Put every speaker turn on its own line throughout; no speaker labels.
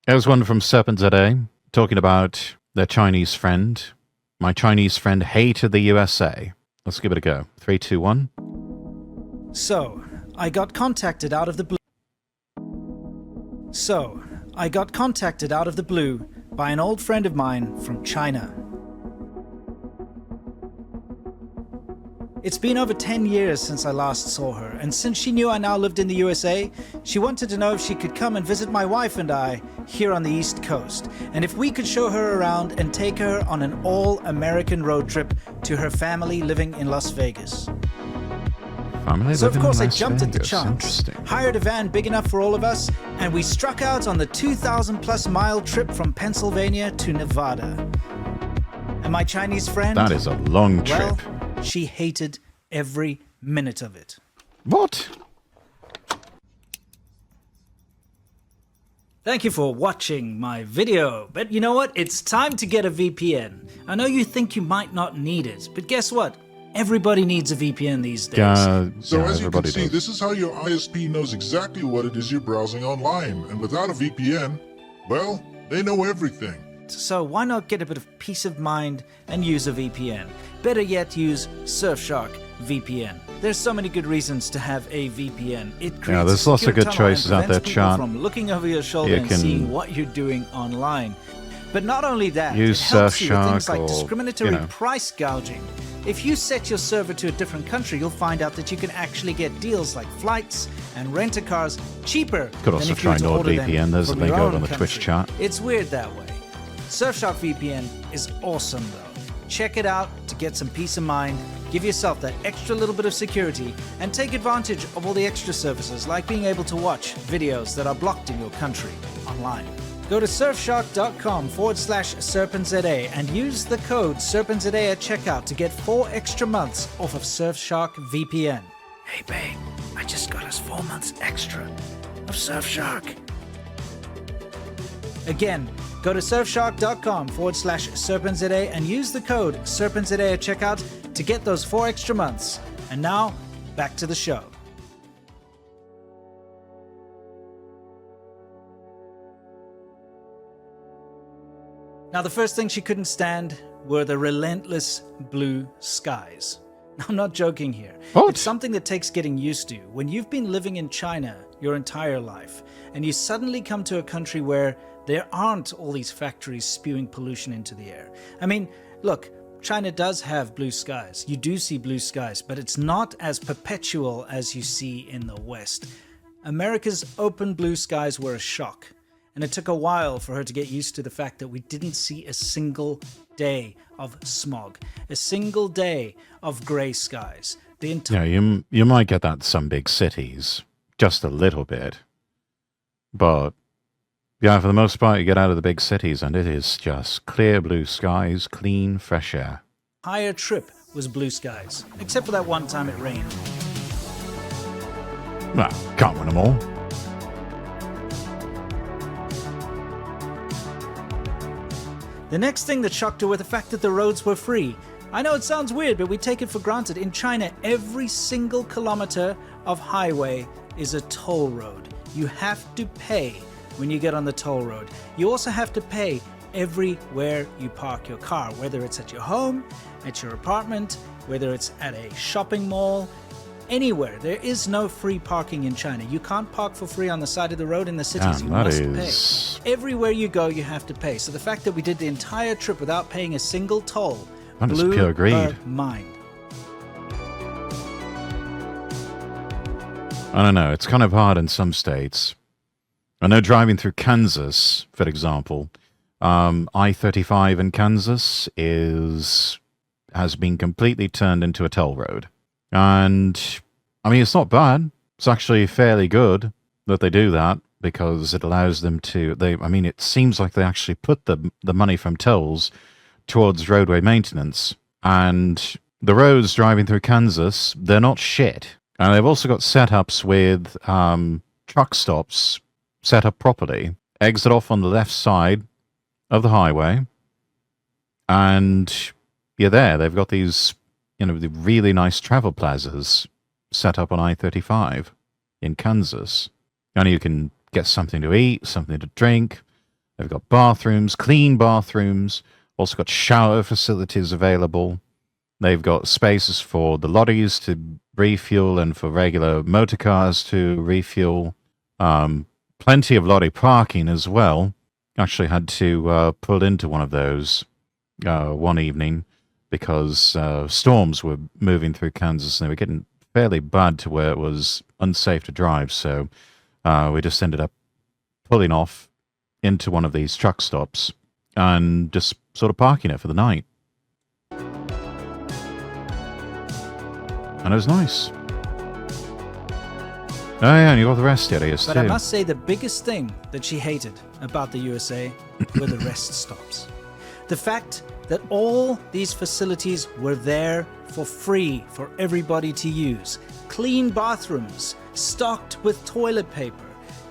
There's one from Serpent ZA talking about their Chinese friend. My Chinese friend hated the USA. Let's give it a go. 3, 2, 1.
So, I got contacted out of the blue by an old friend of mine from China. It's been over 10 years since I last saw her, and since she knew I now lived in the USA, she wanted to know if she could come and visit my wife and I here on the East Coast, and if we could show her around and take her on an all-American road trip to her family living in Las Vegas. So of course I jumped at the chance, hired a van big enough for all of us, and we struck out on the 2,000+ mile trip from Pennsylvania to Nevada. And my Chinese friend?
That is a long trip.
Well, she hated every minute of it.
What?
Thank you for watching my video, but you know what? It's time to get a VPN. I know you think you might not need it, but guess what? Everybody needs a VPN these days.
So as you can see, this is how your ISP knows exactly what it is you're browsing online, and without a VPN, well, they know everything.
So why not get a bit of peace of mind and use a VPN? Better yet, use Surfshark VPN. There's so many good reasons to have a VPN. It creates
there's lots of good choices out there, chat.
From looking over your shoulder and seeing what you're doing online. But not only that,
use
it helps you with
Surfshark
things like
or,
discriminatory price gouging. If you set your server to a different country, you'll find out that you can actually get deals like flights and rent-a-cars cheaper
Could also
than if you
try
were to order them
NordVPN. There's a
from
link
your
over
own
on the
country.
Twitch chat.
It's weird that way. Surfshark VPN is awesome though. Check it out to get some peace of mind, give yourself that extra little bit of security, and take advantage of all the extra services like being able to watch videos that are blocked in your country online. Go to surfshark.com/SerpentZA and use the code SerpentZA at checkout to get 4 extra months off of Surfshark VPN. Hey babe, I just got us 4 months extra of Surfshark. Again, go to surfshark.com/SerpentZA and use the code SerpentZA at checkout to get those 4 extra months. And now, back to the show. Now, the first thing she couldn't stand were the relentless blue skies. I'm not joking here.
What?
It's something that takes getting used to. When you've been living in China your entire life, and you suddenly come to a country where there aren't all these factories spewing pollution into the air. I mean, look, China does have blue skies. You do see blue skies, but it's not as perpetual as you see in the West. America's open blue skies were a shock. And it took a while for her to get used to the fact that we didn't see a single day of smog, a single day of grey skies.
Yeah, you might get that in some big cities, just a little bit. But, yeah, for the most part, you get out of the big cities and it is just clear blue skies, clean, fresh air.
Entire trip was blue skies, except for that one time it rained.
Well, can't win them all.
The next thing that shocked her was the fact that the roads were free. I know it sounds weird, but we take it for granted. In China, every single kilometer of highway is a toll road. You have to pay when you get on the toll road. You also have to pay everywhere you park your car, whether it's at your home, at your apartment, whether it's at a shopping mall, anywhere. There is no free parking in China. You can't park for free on the side of the road in the cities. You must pay. Everywhere you go, you have to pay. So the fact that we did the entire trip without paying a single toll blew
pure greed.
her mind.
I don't know. It's kind of hard in some states. I know driving through Kansas, for example, I-35 in Kansas has been completely turned into a toll road. And, I mean, it's not bad. It's actually fairly good that they do that because it allows them to... it seems like they actually put the money from tolls towards roadway maintenance. And the roads driving through Kansas, they're not shit. And they've also got setups with truck stops set up properly. Exit off on the left side of the highway. And you're there. They've got these... the really nice travel plazas set up on I-35 in Kansas. And you can get something to eat, something to drink, They've got bathrooms, clean bathrooms, also got shower facilities available. They've got spaces for the lorries to refuel and for regular motor cars to refuel. Plenty of lorry parking as well. Actually had to pull into one of those one evening because storms were moving through Kansas and they were getting fairly bad to where it was unsafe to drive. So we just ended up pulling off into one of these truck stops and just sort of parking it for the night. And it was nice. Oh yeah, and you got the rest areas too.
But I must say the biggest thing that she hated about the USA were the rest stops. The fact that all these facilities were there for free for everybody to use. Clean bathrooms, stocked with toilet paper.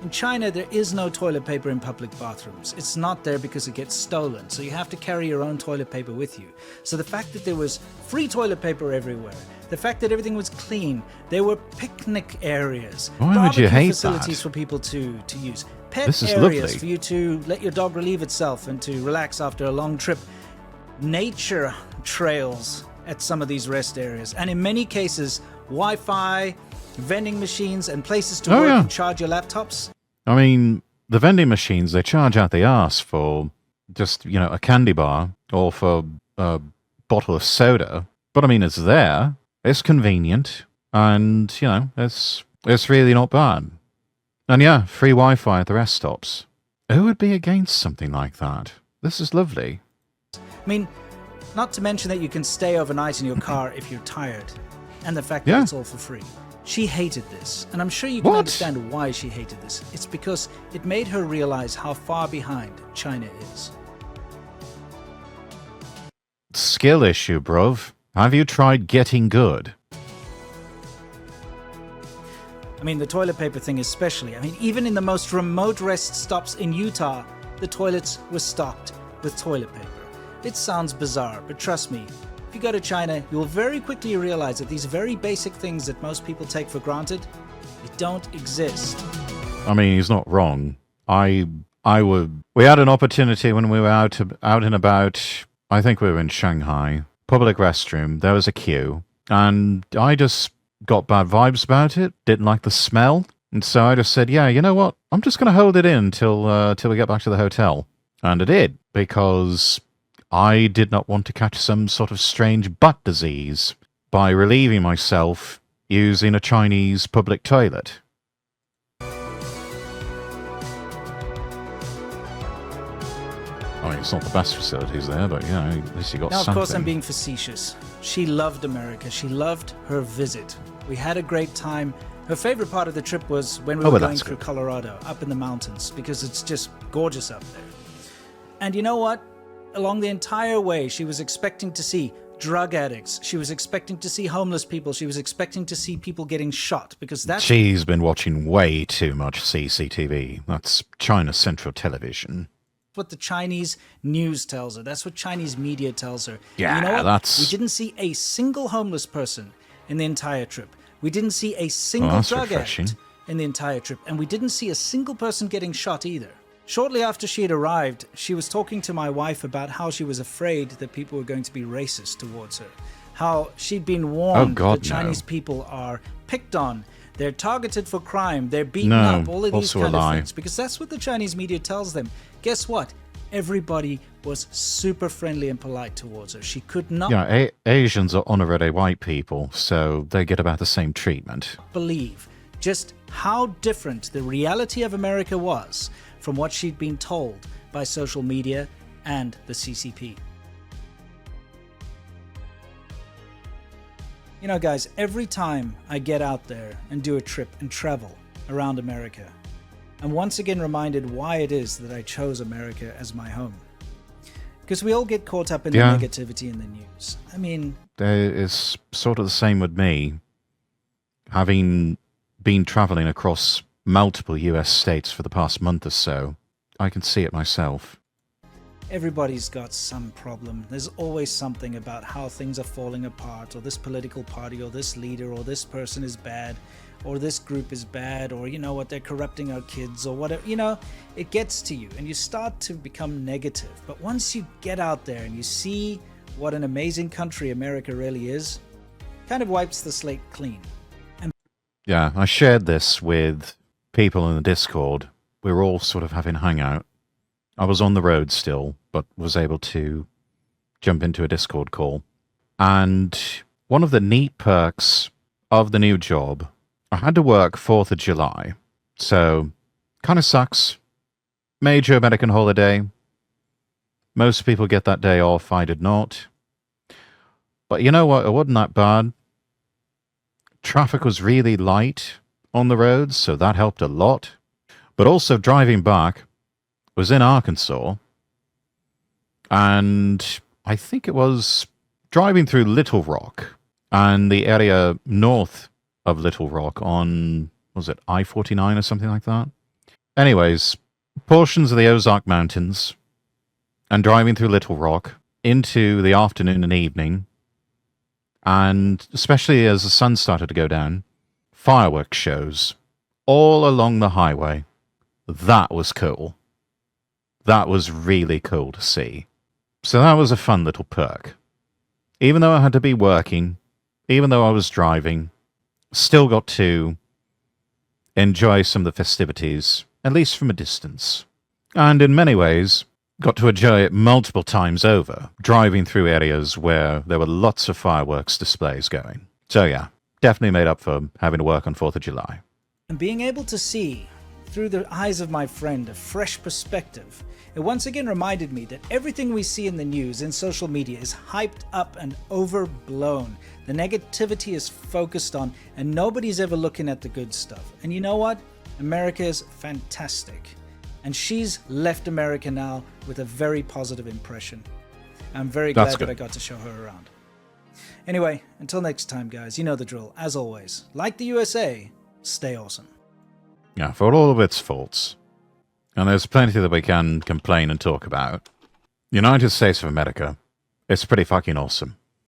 In China, there is no toilet paper in public bathrooms. It's not there because it gets stolen, so you have to carry your own toilet paper with you. So the fact that there was free toilet paper everywhere, the fact that everything was clean, there were picnic areas,
why would you hate
facilities
that?
for people to use, pet
This is
areas
lovely.
for you to let your dog relieve itself and to relax after a long trip, nature trails at some of these rest areas, and in many cases, Wi-Fi, vending machines, and places to
Oh,
work
yeah.
and charge your laptops.
I mean, the vending machines, they charge out the arse for just, a candy bar or for a bottle of soda. But I mean, it's there, it's convenient, and, it's really not bad. And yeah, free Wi-Fi at the rest stops. Who would be against something like that? This is lovely.
I mean, not to mention that you can stay overnight in your car if you're tired, and the fact that
Yeah.
it's all for free. She hated this, and I'm sure you can
What?
understand why she hated this. It's because it made her realize how far behind China is.
Skill issue, bruv. Have you tried getting good?
I mean, the toilet paper thing especially. I mean, even in the most remote rest stops in Utah, the toilets were stocked with toilet paper. It sounds bizarre, but trust me, if you go to China, you'll very quickly realize that these very basic things that most people take for granted, they don't exist.
I mean, he's not wrong. We had an opportunity when we were out and about. I think we were in Shanghai. Public restroom. There was a queue, and I just got bad vibes about it. Didn't like the smell, and so I just said, "Yeah, you know what? I'm just going to hold it in till we get back to the hotel." And I did, because I did not want to catch some sort of strange butt disease by relieving myself using a Chinese public toilet. I mean, it's not the best facilities there, but at least you got
Now, of
something.
course, I'm being facetious. She loved America. She loved her visit. We had a great time. Her favorite part of the trip was when we
Oh,
were
well,
going
that's
through
good.
Colorado, up in the mountains, because it's just gorgeous up there. And you know what? Along the entire way, she was expecting to see drug addicts. She was expecting to see homeless people. She was expecting to see people getting shot, because that's
She's been watching way too much CCTV. That's China Central Television.
what the Chinese news tells her. That's what Chinese media tells her. And
Yeah,
you know what?
that's-
We didn't see a single homeless person in the entire trip. We didn't see a single
that's
drug
refreshing.
addict in the entire trip. And we didn't see a single person getting shot either. Shortly after she had arrived, she was talking to my wife about how she was afraid that people were going to be racist towards her. How she'd been warned
God,
that Chinese
no.
people are picked on. They're targeted for crime. They're beaten
No,
up. All of these
also a
kind of
lie.
things. Because that's what the Chinese media tells them. Guess what? Everybody was super friendly and polite towards her. She could not
Yeah, Asians are honorary white people, so they get about the same treatment.
believe just how different the reality of America was from what she'd been told by social media and the CCP. You know, guys, every time I get out there and do a trip and travel around America, I'm once again reminded why it is that I chose America as my home. Because we all get caught up in
Yeah.
the negativity in the news. I mean,
It's sort of the same with me. Having been traveling across multiple US states for the past month or so, I can see it myself.
everybody's got some problem. There's always something about how things are falling apart, or this political party, or this leader, or this person is bad, or this group is bad, or you know what, they're corrupting our kids, or whatever, you know, it gets to you and you start to become negative. But once you get out there and you see what an amazing country America really is, kind of wipes the slate clean.
Yeah, I shared this with people in the Discord. We were all sort of having a hangout. I was on the road still, but was able to jump into a Discord call. And one of the neat perks of the new job, I had to work 4th of July. So, kind of sucks. Major American holiday. Most people get that day off. I did not. But you know what? It wasn't that bad. Traffic was really light on the roads, so that helped a lot. But also driving back was in Arkansas. And I think it was driving through Little Rock and the area north of Little Rock on, was it I-49 or something like that? Anyways, portions of the Ozark Mountains and driving through Little Rock into the afternoon and evening, and especially as the sun started to go down, fireworks shows all along the highway. That was cool. That was really cool to see. So that was a fun little perk. Even though I had to be working, even though I was driving, still got to enjoy some of the festivities, at least from a distance. And in many ways, got to enjoy it multiple times over, driving through areas where there were lots of fireworks displays going. So yeah, definitely made up for having to work on 4th of July.
And being able to see, through the eyes of my friend, a fresh perspective, it once again reminded me that everything we see in the news and social media is hyped up and overblown. The negativity is focused on, and nobody's ever looking at the good stuff. And you know what? America is fantastic. And she's left America now with a very positive impression. I'm very glad that I got to show her around. Anyway, until next time, guys, you know the drill. As always, like the USA, stay awesome.
Yeah, for all of its faults. And there's plenty that we can complain and talk about. United States of America, it's pretty fucking awesome.